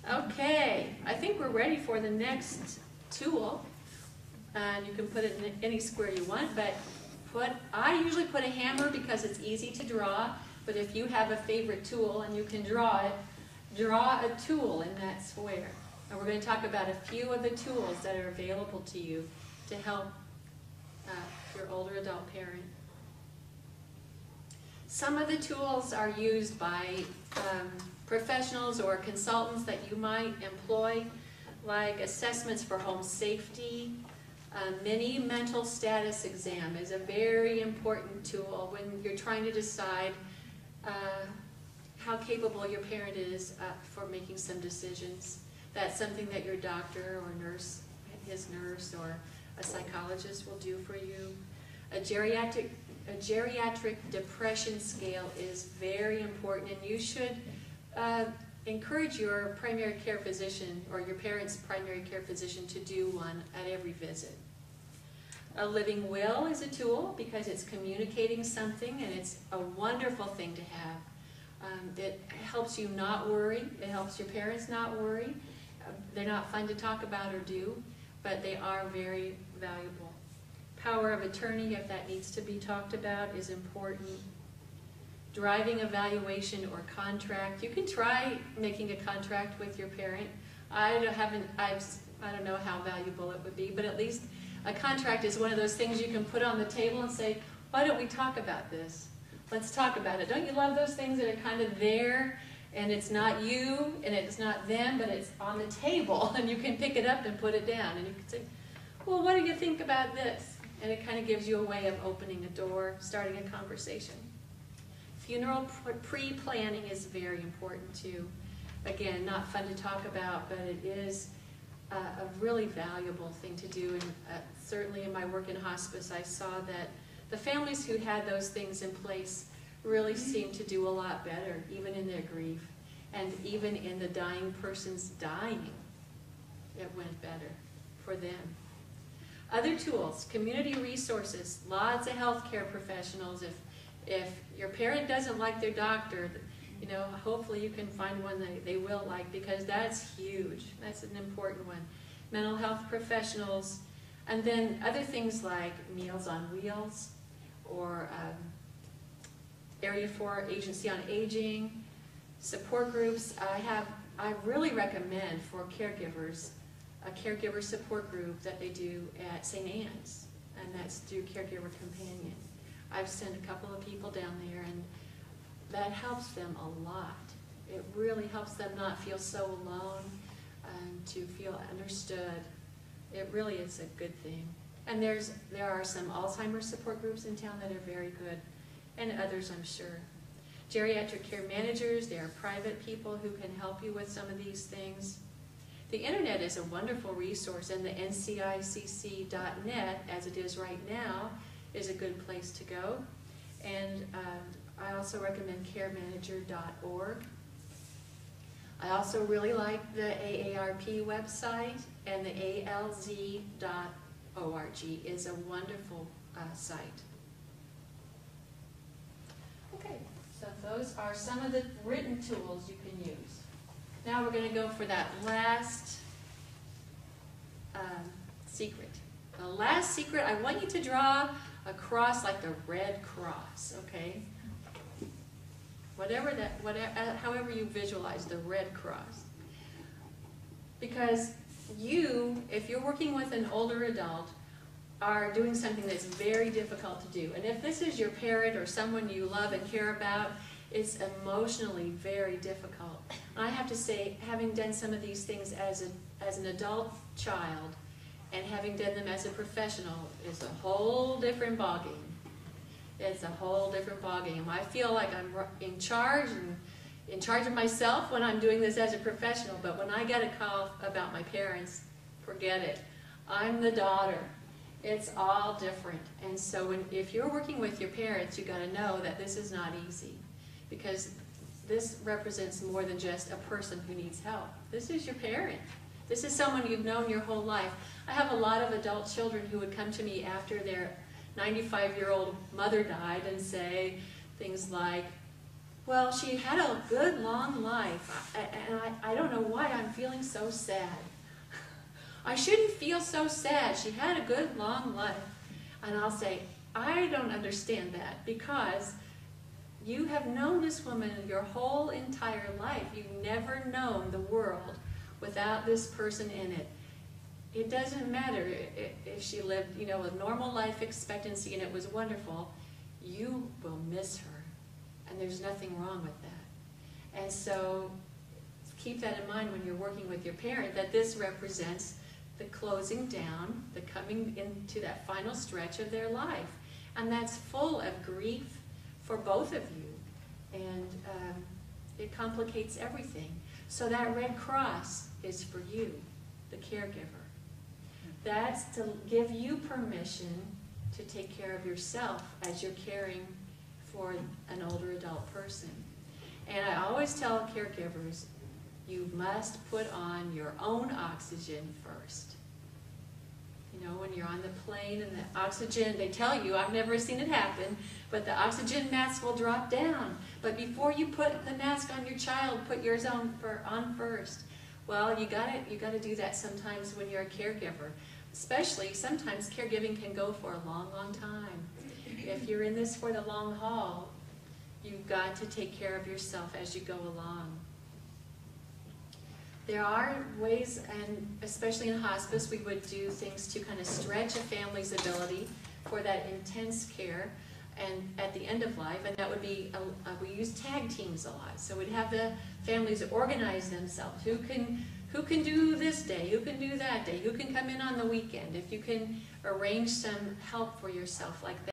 Okay, I think we're ready for the next tool. And you can put it in any square you want, but I usually put a hammer because it's easy to draw, but if you have a favorite tool and you can draw it, draw a tool in that square. And we're going to talk about a few of the tools that are available to you to help your older adult parent. Some of the tools are used by professionals or consultants that you might employ, like assessments for home safety. A mini mental status exam is a very important tool when you're trying to decide how capable your parent is for making some decisions. That's something that your doctor or nurse, his nurse or a psychologist will do for you. A geriatric depression scale is very important, and you should encourage your primary care physician or your parent's primary care physician to do one at every visit. A living will is a tool because it's communicating something, and it's a wonderful thing to have. It helps you not worry. It helps your parents not worry. They're not fun to talk about or do, but they are very valuable. Power of attorney, if that needs to be talked about, is important. Driving evaluation or contract. You can try making a contract with your parent. I don't know how valuable it would be, but at least a contract is one of those things you can put on the table and say, why don't we talk about this? Let's talk about it. Don't you love those things that are kind of there, and it's not you, and it's not them, but it's on the table, and you can pick it up and put it down, and you can say, well, what do you think about this? And it kind of gives you a way of opening a door, starting a conversation. Funeral pre-planning is very important too. Again, not fun to talk about, but it is a really valuable thing to do. And certainly in my work in hospice, I saw that the families who had those things in place really seemed to do a lot better, even in their grief. And even in the dying person's dying, it went better for them. Other tools, community resources, lots of healthcare professionals. If your parent doesn't like their doctor, you know, hopefully you can find one that they will like, because that's huge. That's an important one. Mental health professionals, and then other things like Meals on Wheels, or Area 4 Agency on Aging, support groups. I really recommend for caregivers a caregiver support group that they do at St. Anne's, and that's through Caregiver Companion. I've sent a couple of people down there, and that helps them a lot. It really helps them not feel so alone and to feel understood. It really is a good thing. And there are some Alzheimer's support groups in town that are very good, and others I'm sure. Geriatric care managers, they are private people who can help you with some of these things. The internet is a wonderful resource, and the ncicc.net, as it is right now, is a good place to go. And I also recommend caremanager.org. I also really like the AARP website, and the alz.org is a wonderful site. Okay, so those are some of the written tools you can use. Now we're going to go for that last secret. The last secret, I want you to draw a cross like the Red Cross, okay? However you visualize the Red Cross. Because you, if you're working with an older adult, are doing something that's very difficult to do. And if this is your parent or someone you love and care about, it's emotionally very difficult. And I have to say, having done some of these things as an adult child and having done them as a professional is a whole different ballgame. It's a whole different ballgame. I feel like I'm in charge of myself when I'm doing this as a professional, but when I get a call about my parents, forget it. I'm the daughter. It's all different. And so if you're working with your parents, you've got to know that this is not easy, because this represents more than just a person who needs help. This is your parent. This is someone you've known your whole life. I have a lot of adult children who would come to me after their 95-year-old mother died and say things like, Well, she had a good long life, and I don't know why I'm feeling so sad. I shouldn't feel so sad. She had a good long life. And I'll say, I don't understand that, because you have known this woman your whole entire life. You've never known the world without this person in it. It doesn't matter if she lived, a normal life expectancy and it was wonderful. You will miss her. And there's nothing wrong with that. And so keep that in mind when you're working with your parent, that this represents the closing down, the coming into that final stretch of their life. And that's full of grief for both of you. And it complicates everything. So that Red Cross is for you, the caregiver. That's to give you permission to take care of yourself as you're caring for an older adult person. And I always tell caregivers, you must put on your own oxygen first. When you're on the plane and the oxygen, they tell you, I've never seen it happen, but the oxygen mask will drop down. But before you put the mask on your child, put yours on first. Well, you gotta do that sometimes when you're a caregiver. Especially, sometimes caregiving can go for a long, long time. If you're in this for the long haul, you've got to take care of yourself as you go along. There are ways, and especially in hospice, we would do things to kind of stretch a family's ability for that intense care and at the end of life, and that would be, we use tag teams a lot. So we'd have the families organize themselves. Who can do this day? Who can do that day? Who can come in on the weekend? If you can arrange some help for yourself like that.